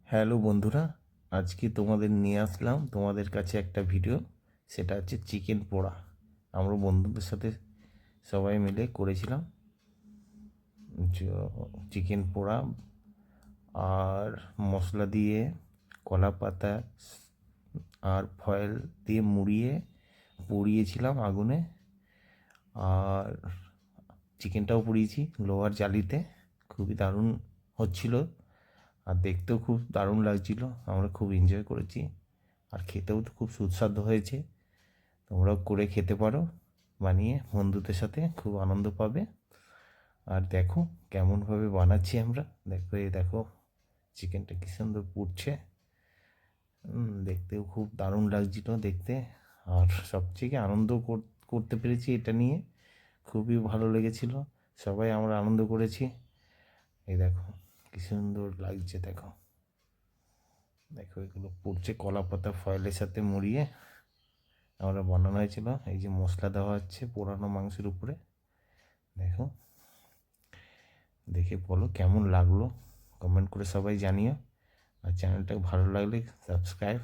Hello বন্ধুরা, আজকে তোমাদের নিয়ে আসলাম তোমাদের কাছে একটা ভিডিও। সেটা হচ্ছে চিকেন পোড়া। আমরা বন্ধুদের সাথে সবাই মিলে করেছিলাম চিকেন পোড়া। আর মশলা দিয়ে, কলা পাতা আর ফয়েল দিয়ে মুড়িয়ে পুড়িয়েছিলাম আগুনে। আর চিকেনটাও পুড়িয়েছি লোহার জালিতে। খুবই দারুণ হচ্ছিল, আর দেখতেও খুব দারুণ লাগছিল। আমরা খুব এনজয় করেছি, আর খেতেও তো খুব সুস্বাদু হয়েছে। তোমরাও করে খেতে পারো বানিয়ে, বন্ধুদের সাথে খুব আনন্দ পাবে। আর দেখো কেমনভাবে বানাচ্ছি আমরা। দেখো, এই দেখো চিকেনটা কী সুন্দর পুড়ছে। দেখতেও খুব দারুণ লাগছিল দেখতে। আর সবথেকে আনন্দ করতে পেরেছি এটা নিয়ে, খুবই ভালো লেগেছিল। সবাই আমরা আনন্দ করেছি। এই দেখো কী সুন্দর লাগছে। দেখো দেখো এগুলো পুড়ছে, কলা পাতা ফয়েলের সাথে মুড়িয়ে আমরা বানানো হয়েছিল। এই যে মশলা দেওয়া হচ্ছে পোড়ানো মাংসের উপরে। দেখো, দেখে বলো কেমন লাগলো, কমেন্ট করে সবাই জানিও। আর চ্যানেলটা ভালো লাগলে সাবস্ক্রাইব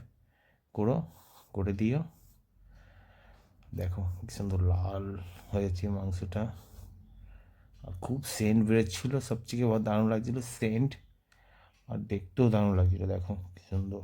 করে দিও। দেখো কি সুন্দর লাল হয়েছে মাংসটা, আর খুব সেন্ট বেরোচ্ছিলো। সবথেকে দারুণ লাগছিলো সেন্ট, আর দেখতেও দারুণ লাগছিলো। দেখো কি সুন্দর।